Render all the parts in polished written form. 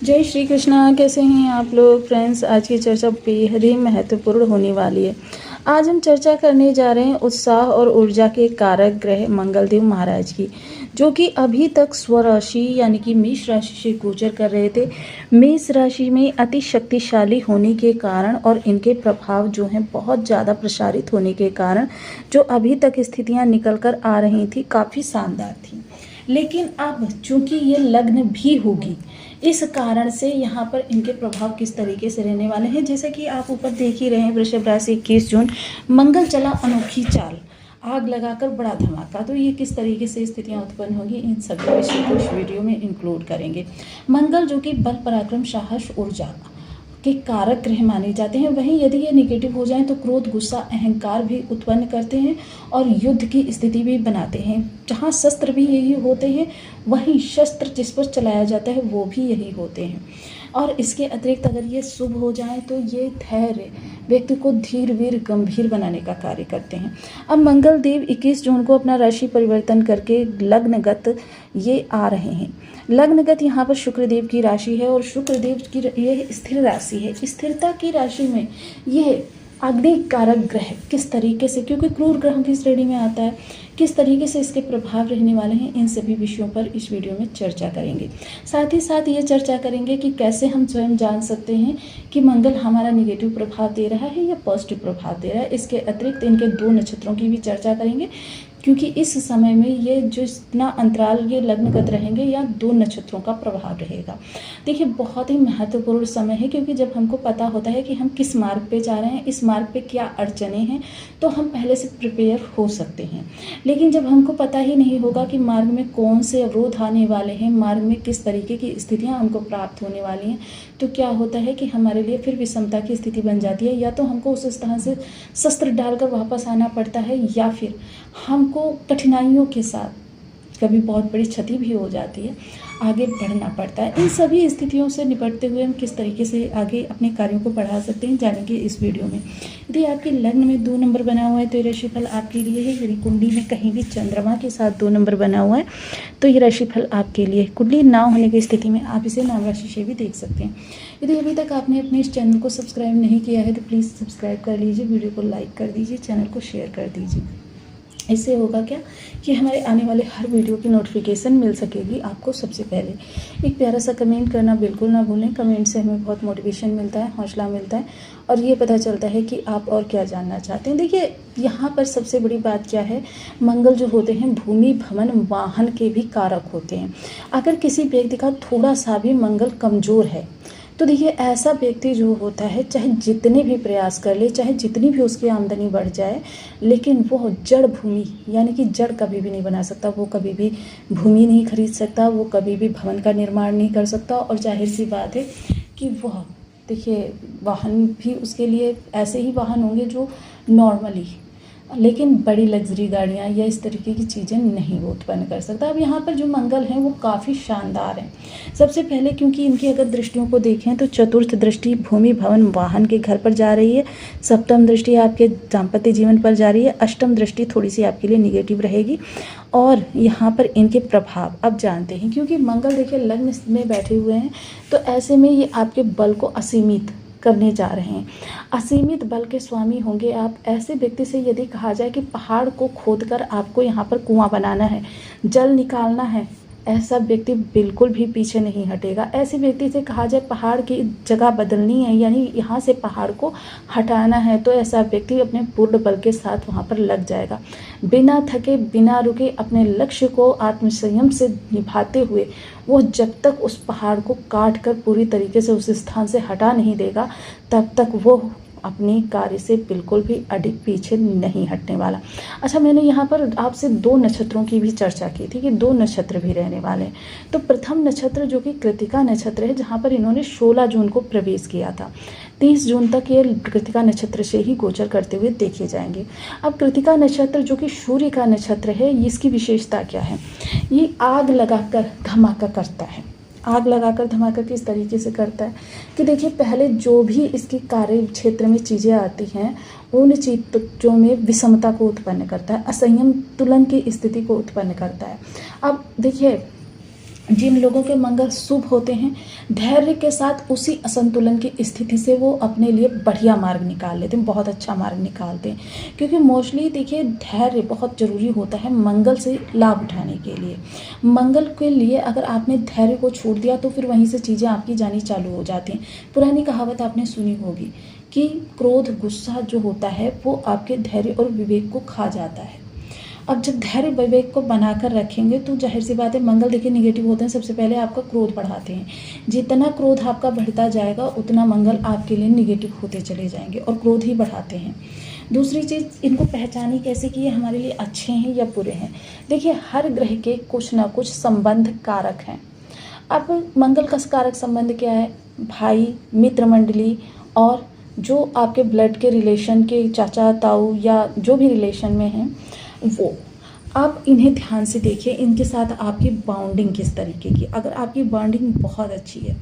जय श्री कृष्णा। कैसे हैं आप लोग फ्रेंड्स। आज की चर्चा बेहद ही महत्वपूर्ण होने वाली है। आज हम चर्चा करने जा रहे हैं उत्साह और ऊर्जा के कारक ग्रह मंगलदेव महाराज की, जो कि अभी तक स्वराशि यानी कि मेष राशि से गोचर कर रहे थे। मेष राशि में अति शक्तिशाली होने के कारण और इनके प्रभाव जो हैं बहुत ज़्यादा प्रसारित होने के कारण जो अभी तक स्थितियां निकल कर आ रही थी काफ़ी शानदार थी। लेकिन अब चूंकि ये लग्न भी होगी, इस कारण से यहाँ पर इनके प्रभाव किस तरीके से रहने वाले हैं। जैसे कि आप ऊपर देख ही रहे हैं, वृषभ राशि 21 जून मंगल चला अनोखी चाल, आग लगाकर बड़ा धमाका। तो ये किस तरीके से स्थितियां उत्पन्न होंगी, इन सभी विषयों को इस वीडियो में इंक्लूड करेंगे। मंगल जो कि बल पराक्रम साहस ऊर्जा के कारक ग्रह माने जाते हैं, वहीं यदि ये निगेटिव हो जाएं तो क्रोध गुस्सा अहंकार भी उत्पन्न करते हैं और युद्ध की स्थिति भी बनाते हैं। जहां शस्त्र भी यही होते हैं, वहीं शस्त्र जिस पर चलाया जाता है वो भी यही होते हैं। और इसके अतिरिक्त अगर ये शुभ हो जाए तो ये धैर्य व्यक्ति को धीर वीर गंभीर बनाने का कार्य करते हैं। अब मंगल देव 21 जून को अपना राशि परिवर्तन करके लग्नगत ये आ रहे हैं। लग्नगत यहाँ पर शुक्रदेव की राशि है और शुक्रदेव की यह स्थिर राशि है। स्थिरता की राशि में यह अग्नि कारक ग्रह किस तरीके से, क्योंकि क्रूर ग्रहों की श्रेणी में आता है, किस तरीके से इसके प्रभाव रहने वाले हैं, इन सभी विषयों पर इस वीडियो में चर्चा करेंगे। साथ ही साथ ये चर्चा करेंगे कि कैसे हम स्वयं जान सकते हैं कि मंगल हमारा निगेटिव प्रभाव दे रहा है या पॉजिटिव प्रभाव दे रहा है। इसके अतिरिक्त इनके 2 नक्षत्रों की भी चर्चा करेंगे, क्योंकि इस समय में ये जो इतना अंतराल ये लग्नगत रहेंगे या 2 नक्षत्रों का प्रभाव रहेगा। देखिए बहुत ही महत्वपूर्ण समय है, क्योंकि जब हमको पता होता है कि हम किस मार्ग पे जा रहे हैं, इस मार्ग पे क्या अड़चने हैं, तो हम पहले से प्रिपेयर हो सकते हैं। लेकिन जब हमको पता ही नहीं होगा कि मार्ग में कौन से अवरोध आने वाले हैं, मार्ग में किस तरीके की स्थितियाँ हमको प्राप्त होने वाली हैं, तो क्या होता है कि हमारे लिए फिर विषमता की स्थिति बन जाती है। या तो हमको उस तरह से शस्त्र डालकर वापस आना पड़ता है, या फिर हमको कठिनाइयों के साथ कभी बहुत बड़ी क्षति भी हो जाती है, आगे बढ़ना पड़ता है। इन सभी स्थितियों से निपटते हुए हम किस तरीके से आगे अपने कार्यों को बढ़ा सकते हैं, जानेंगे इस वीडियो में। यदि आपके लग्न में 2 नंबर बना हुआ है तो ये राशिफल आपके लिए है। यदि कुंडली में कहीं भी चंद्रमा के साथ 2 नंबर बना हुआ है तो ये राशिफल आपके लिए। कुंडली ना होने की स्थिति में आप इसे नाम राशि से भी देख सकते हैं। यदि अभी तक आपने अपने इस चैनल को सब्सक्राइब नहीं किया है तो प्लीज़ सब्सक्राइब कर लीजिए, वीडियो को लाइक कर दीजिए, चैनल को शेयर कर दीजिए। इससे होगा क्या कि हमारे आने वाले हर वीडियो की नोटिफिकेशन मिल सकेगी आपको सबसे पहले। एक प्यारा सा कमेंट करना बिल्कुल ना भूलें। कमेंट से हमें बहुत मोटिवेशन मिलता है, हौसला मिलता है और ये पता चलता है कि आप और क्या जानना चाहते हैं। देखिए यहाँ पर सबसे बड़ी बात क्या है, मंगल जो होते हैं भूमि भवन वाहन के भी कारक होते हैं। अगर किसी व्यक्ति का थोड़ा सा भी मंगल कमज़ोर है तो देखिए ऐसा व्यक्ति जो होता है, चाहे जितने भी प्रयास कर ले, चाहे जितनी भी उसकी आमदनी बढ़ जाए, लेकिन वो जड़ भूमि यानी कि जड़ कभी भी नहीं बना सकता। वो कभी भी भूमि नहीं खरीद सकता, वो कभी भी भवन का निर्माण नहीं कर सकता। और जाहिर सी बात है कि वह देखिए वाहन भी उसके लिए ऐसे ही वाहन होंगे जो नॉर्मली, लेकिन बड़ी लग्जरी गाड़ियाँ या इस तरीके की चीज़ें नहीं वो उत्पन्न कर सकता। अब यहाँ पर जो मंगल हैं वो काफ़ी शानदार हैं। सबसे पहले क्योंकि इनकी अगर दृष्टियों को देखें तो चतुर्थ दृष्टि भूमि भवन वाहन के घर पर जा रही है, सप्तम दृष्टि आपके दाम्पत्य जीवन पर जा रही है, अष्टम दृष्टि थोड़ी सी आपके लिए निगेटिव रहेगी। और यहाँ पर इनके प्रभाव अब जानते हैं, क्योंकि मंगल देखिए लग्न में बैठे हुए हैं तो ऐसे में ये आपके बल को असीमित करने जा रहे हैं। असीमित बल के स्वामी होंगे आप। ऐसे व्यक्ति से यदि कहा जाए कि पहाड़ को खोदकर आपको यहाँ पर कुआं बनाना है, जल निकालना है, ऐसा व्यक्ति बिल्कुल भी पीछे नहीं हटेगा। ऐसे व्यक्ति से कहा जाए पहाड़ की जगह बदलनी है, यानी यहाँ से पहाड़ को हटाना है, तो ऐसा व्यक्ति अपने पूर्ण बल के साथ वहाँ पर लग जाएगा। बिना थके बिना रुके अपने लक्ष्य को आत्मसंयम से निभाते हुए वो जब तक उस पहाड़ को काट कर पूरी तरीके से उस स्थान से हटा नहीं देगा, तब तक वो अपने कार्य से बिल्कुल भी अडिग पीछे नहीं हटने वाला। अच्छा, मैंने यहाँ पर आपसे 2 नक्षत्रों की भी चर्चा की थी कि 2 नक्षत्र भी रहने वाले हैं। तो प्रथम नक्षत्र जो कि कृतिका नक्षत्र है, जहाँ पर इन्होंने 16 जून को प्रवेश किया था, 30 जून तक ये कृतिका नक्षत्र से ही गोचर करते हुए देखे जाएंगे। अब कृतिका नक्षत्र जो कि सूर्य का नक्षत्र है, इसकी विशेषता क्या है, ये आग लगाकर धमाका करता है। आग लगाकर धमाका किस तरीके से करता है कि देखिए पहले जो भी इसके कार्य क्षेत्र में चीज़ें आती हैं उन चीज़ों में विषमता को उत्पन्न करता है, असंयम तुलन की स्थिति को उत्पन्न करता है। अब देखिए जिन लोगों के मंगल शुभ होते हैं, धैर्य के साथ उसी असंतुलन की स्थिति से वो अपने लिए बढ़िया मार्ग निकाल लेते हैं, बहुत अच्छा मार्ग निकालते हैं। क्योंकि मोस्टली देखिए धैर्य बहुत ज़रूरी होता है मंगल से लाभ उठाने के लिए। मंगल के लिए अगर आपने धैर्य को छोड़ दिया तो फिर वहीं से चीज़ें आपकी जानी चालू हो जाती हैं। पुरानी कहावत आपने सुनी होगी कि क्रोध, गुस्सा जो होता है वो आपके धैर्य और विवेक को खा जाता है। अब जब धैर्य विवेक को बनाकर रखेंगे तो जाहिर सी बात है, मंगल देखिए निगेटिव होते हैं, सबसे पहले आपका क्रोध बढ़ाते हैं। जितना क्रोध आपका बढ़ता जाएगा उतना मंगल आपके लिए निगेटिव होते चले जाएंगे और क्रोध ही बढ़ाते हैं। दूसरी चीज़, इनको पहचानी कैसे कि ये हमारे लिए अच्छे हैं या बुरे हैं। देखिए हर ग्रह के कुछ ना कुछ संबंध कारक हैं। अब मंगल का कारक संबंध क्या है? भाई, मित्र मंडली और जो आपके ब्लड के रिलेशन के चाचा ताऊ या जो भी रिलेशन में हैं वो, आप इन्हें ध्यान से देखिए, इनके साथ आपकी बॉन्डिंग किस तरीके की। अगर आपकी बॉन्डिंग बहुत अच्छी है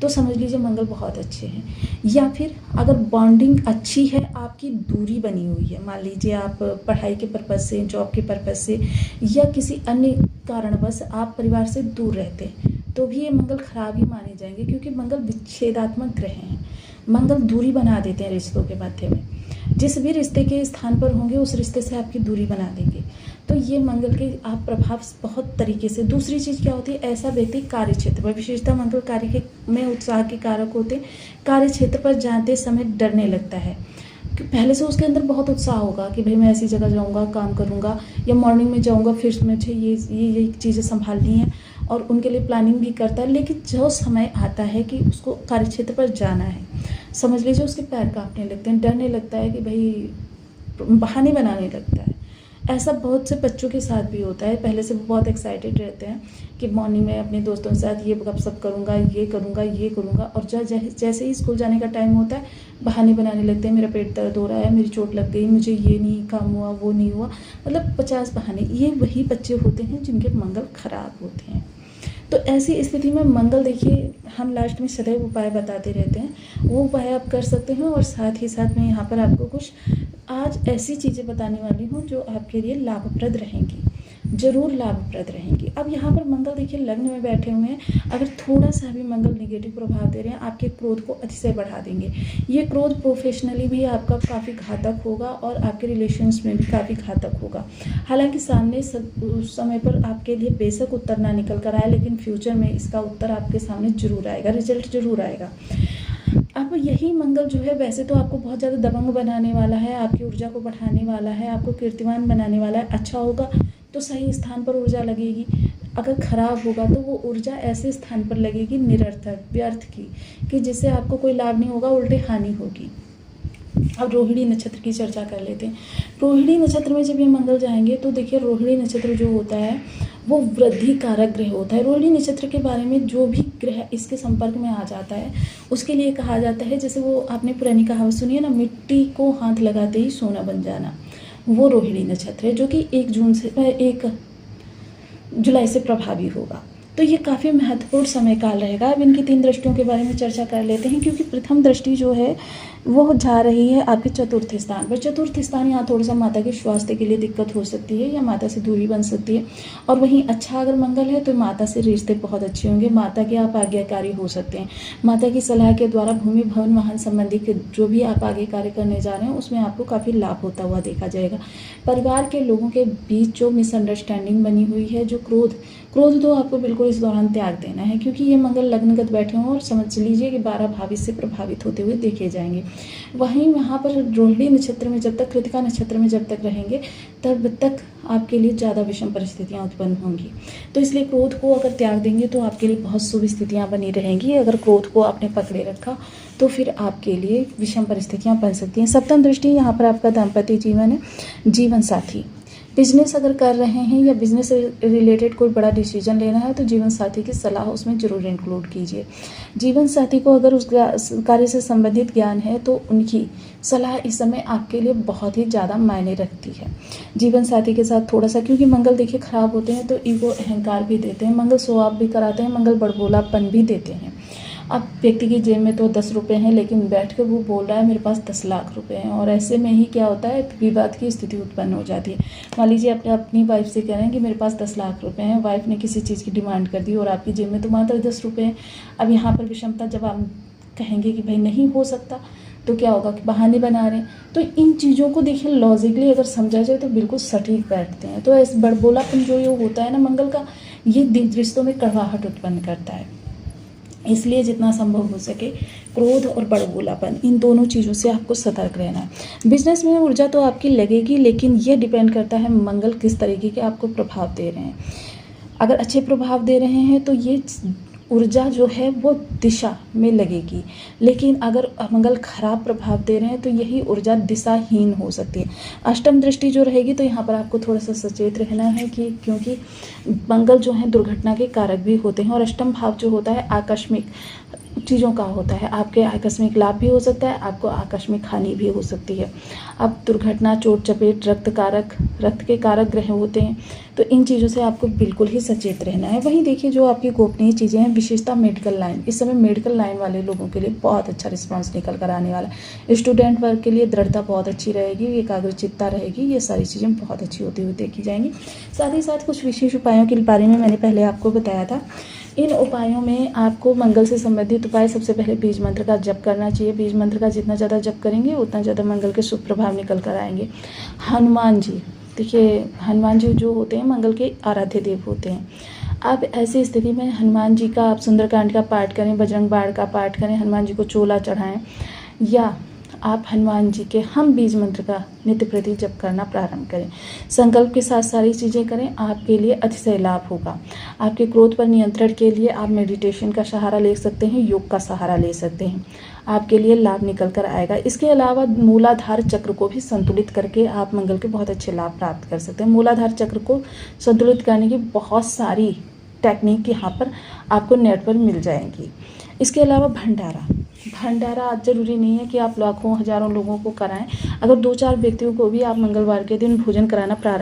तो समझ लीजिए मंगल बहुत अच्छे हैं। या फिर अगर बॉन्डिंग अच्छी है, आपकी दूरी बनी हुई है, मान लीजिए आप पढ़ाई के पर्पज़ से, जॉब के पर्पज़ से या किसी अन्य कारणवश आप परिवार से दूर रहते हैं, तो भी ये मंगल खराब ही माने जाएंगे, क्योंकि मंगल विच्छेदात्मक ग्रह हैं। मंगल दूरी बना देते हैं रिश्तों के मध्य में। जिस भी रिश्ते के स्थान पर होंगे उस रिश्ते से आपकी दूरी बना देंगे। तो ये मंगल के आप प्रभाव बहुत तरीके से। दूसरी चीज़ क्या होती है? ऐसा व्यक्ति कार्य क्षेत्र पर, विशेषतः मंगल कार्य में उत्साह के कारक होते हैं, कार्य क्षेत्र पर जाते समय डरने लगता है। पहले से उसके अंदर बहुत उत्साह होगा कि भाई मैं ऐसी जगह जाऊंगा, काम करूंगा, या मॉर्निंग में जाऊंगा, फिर मुझे ये चीज़ें संभालनी है और उनके लिए प्लानिंग भी करता है। लेकिन जो समय आता है कि उसको कार्यक्षेत्र पर जाना है, समझ लीजिए उसके पैर कांपने लगते हैं, डरने लगता है कि भाई बहाने बनाने लगता है। ऐसा बहुत से बच्चों के साथ भी होता है। पहले से वो बहुत एक्साइटेड रहते हैं कि मॉर्निंग में अपने दोस्तों के साथ ये गपशप करूँगा, ये करूँगा, ये करूँगा, और जैसे ही स्कूल जाने का टाइम होता है बहाने बनाने लगते हैं। मेरा पेट दर्द हो रहा है, मेरी चोट लग गई, मुझे ये नहीं काम हुआ, वो नहीं हुआ, मतलब 50 बहाने। ये वही बच्चे होते हैं जिनके मंगल खराब होते हैं। तो ऐसी स्थिति में मंगल देखिए, हम लास्ट में सदैव उपाय बताते रहते हैं, वो उपाय आप कर सकते हैं। और साथ ही साथ मैं यहाँ पर आपको कुछ आज ऐसी चीज़ें बताने वाली हूँ जो आपके लिए लाभप्रद रहेंगी, जरूर लाभप्रद रहेंगी। अब यहाँ पर मंगल देखिए लग्न में बैठे हुए हैं, अगर थोड़ा सा भी मंगल नेगेटिव प्रभाव दे रहे हैं, आपके क्रोध को अतिशय बढ़ा देंगे। ये क्रोध प्रोफेशनली भी आपका काफ़ी घातक होगा और आपके रिलेशंस में भी काफ़ी घातक होगा। हालांकि सामने उस समय पर आपके लिए बेशक उत्तर ना निकल कर आए, लेकिन फ्यूचर में इसका उत्तर आपके सामने जरूर आएगा, रिजल्ट जरूर आएगा। अब यही मंगल जो है वैसे तो आपको बहुत ज़्यादा दबंग बनाने वाला है, आपकी ऊर्जा को बढ़ाने वाला है, आपको कीर्तिमान बनाने वाला है। अच्छा होगा तो सही स्थान पर ऊर्जा लगेगी, अगर खराब होगा तो वो ऊर्जा ऐसे स्थान पर लगेगी निरर्थक, व्यर्थ की, कि जिससे आपको कोई लाभ नहीं होगा, उल्टे हानि होगी। अब रोहिणी नक्षत्र की चर्चा कर लेते हैं। रोहिणी नक्षत्र में जब ये मंगल जाएंगे तो देखिए रोहिणी नक्षत्र जो होता है वो वृद्धि कारक ग्रह होता है। रोहिणी नक्षत्र के बारे में जो भी ग्रह इसके संपर्क में आ जाता है उसके लिए कहा जाता है, जैसे वो आपने पुरानी कहावत सुनी है ना, मिट्टी को हाथ लगाते ही सोना बन जाना, वो रोहिणी नक्षत्र है, जो कि 1 जुलाई से प्रभावी होगा। तो ये काफ़ी महत्वपूर्ण समय काल रहेगा। अब इनकी 3 दृष्टियों के बारे में चर्चा कर लेते हैं, क्योंकि प्रथम दृष्टि जो है वो जा रही है आपके चतुर्थ स्थान पर। चतुर्थ स्थान यहाँ थोड़ा सा माता के स्वास्थ्य के लिए दिक्कत हो सकती है या माता से दूरी बन सकती है। और वहीं अच्छा अगर मंगल है तो माता से रिश्ते बहुत अच्छे होंगे, माता के आप आज्ञाकारी हो सकते हैं। माता की सलाह के द्वारा भूमि भवन वाहन संबंधी जो भी आप आगे कार्य करने जा रहे हैं उसमें आपको काफ़ी लाभ होता हुआ देखा जाएगा। परिवार के लोगों के बीच जो मिसअंडरस्टैंडिंग बनी हुई है, जो क्रोध तो आपको बिल्कुल इस दौरान त्याग देना है, क्योंकि ये मंगल लग्नगत बैठे हों और समझ लीजिए कि 12 भाव इससे प्रभावित होते हुए देखे जाएंगे। वहीं वहाँ पर रोहिणी नक्षत्र में जब तक, कृतिका नक्षत्र में जब तक रहेंगे तब तक आपके लिए ज़्यादा विषम परिस्थितियाँ उत्पन्न होंगी। तो इसलिए क्रोध को अगर त्याग देंगे तो आपके लिए बहुत शुभ स्थितियाँ बनी रहेंगी। अगर क्रोध को आपने पकड़े रखा तो फिर आपके लिए विषम परिस्थितियाँ बन सकती हैं। सप्तम दृष्टि यहाँ पर आपका दाम्पत्य जीवन है, जीवन साथी। बिजनेस अगर कर रहे हैं या बिजनेस से रिलेटेड कोई बड़ा डिसीजन लेना है तो जीवन साथी की सलाह उसमें ज़रूर इंक्लूड कीजिए। जीवन साथी को अगर उस कार्य से संबंधित ज्ञान है तो उनकी सलाह इस समय आपके लिए बहुत ही ज़्यादा मायने रखती है। जीवन साथी के साथ थोड़ा सा, क्योंकि मंगल देखिए खराब होते हैं तो ईगो, अहंकार भी देते हैं, मंगल शो ऑफ भी कराते हैं, मंगल बड़बोलापन भी देते हैं। अब व्यक्ति की जेब में तो 10 रुपये हैं, लेकिन बैठ कर वो बोल रहा है मेरे पास 10 लाख रुपए हैं, और ऐसे में ही क्या होता है, विवाद की स्थिति उत्पन्न हो जाती है। मान लीजिए अपनी वाइफ से कह रहे हैं कि मेरे पास 10 लाख रुपए हैं, वाइफ ने किसी चीज़ की डिमांड कर दी और आपकी जेब में तो मात्र 10 रुपये हैं। अब यहाँ पर विषमता, जब आप कहेंगे कि भाई नहीं हो सकता, तो क्या होगा कि बहाने बना रहे हैं। तो इन चीज़ों को देखिए लॉजिकली अगर समझा जाए तो बिल्कुल सटीक बैठते हैं। तो ऐसे बड़बोलापन जो ये होता है ना मंगल का, ये रिश्तों में कड़वाहट उत्पन्न करता है। इसलिए जितना संभव हो सके क्रोध और बड़बोलापन, इन दोनों चीज़ों से आपको सतर्क रहना है। बिजनेस में ऊर्जा तो आपकी लगेगी, लेकिन ये डिपेंड करता है मंगल किस तरीके के आपको प्रभाव दे रहे हैं। अगर अच्छे प्रभाव दे रहे हैं तो ये ऊर्जा जो है वो दिशा में लगेगी, लेकिन अगर मंगल खराब प्रभाव दे रहे हैं तो यही ऊर्जा दिशाहीन हो सकती है। अष्टम दृष्टि जो रहेगी तो यहाँ पर आपको थोड़ा सा सचेत रहना है कि क्योंकि मंगल जो है दुर्घटना के कारक भी होते हैं, और अष्टम भाव जो होता है आकस्मिक चीज़ों का होता है। आपके आकस्मिक लाभ भी हो सकता है, आपको आकस्मिक हानि भी हो सकती है। अब दुर्घटना, चोट चपेट, रक्त के कारक ग्रह होते हैं, तो इन चीज़ों से आपको बिल्कुल ही सचेत रहना है। वहीं देखिए जो आपकी गोपनीय चीज़ें हैं, विशेषता मेडिकल लाइन, इस समय मेडिकल लाइन वाले लोगों के लिए बहुत अच्छा रिस्पांस निकल कर आने वाला है। स्टूडेंट वर्ग के लिए दृढ़ता बहुत अच्छी रहेगी, एकाग्रचित्ता रहेगी, ये सारी चीज़ें बहुत अच्छी होती हुई देखी जाएंगी। साथ ही साथ कुछ विशेष उपायों के बारे में मैंने पहले आपको बताया था। इन उपायों में आपको मंगल से संबंधित उपाय, सबसे पहले बीज मंत्र का जप करना चाहिए। बीज मंत्र का जितना ज़्यादा जप करेंगे उतना ज़्यादा मंगल के शुभ प्रभाव निकल कर आएंगे। हनुमान जी, देखिए हनुमान जी जो होते हैं मंगल के आराध्य देव होते हैं। अब ऐसी स्थिति में हनुमान जी का आप सुंदरकांड का पाठ करें, बजरंग बाण का पाठ करें, हनुमान जी को चोला चढ़ाएं, या आप हनुमान जी के हम बीज मंत्र का नित्य प्रति जप करना प्रारंभ करें। संकल्प के साथ सारी चीज़ें करें, आपके लिए अतिशय लाभ होगा। आपके क्रोध पर नियंत्रण के लिए आप मेडिटेशन का सहारा ले सकते हैं, योग का सहारा ले सकते हैं, आपके लिए लाभ निकल कर आएगा। इसके अलावा मूलाधार चक्र को भी संतुलित करके आप मंगल के बहुत अच्छे लाभ प्राप्त कर सकते हैं। मूलाधार चक्र को संतुलित करने की बहुत सारी टेक्निक यहाँ पर आपको नेट पर मिल जाएंगी। इसके अलावा भंडारा आज ज़रूरी नहीं है कि आप लाखों हजारों लोगों को कराएं। अगर 2-4 व्यक्तियों को भी आप मंगलवार के दिन भोजन कराना प्रारंभ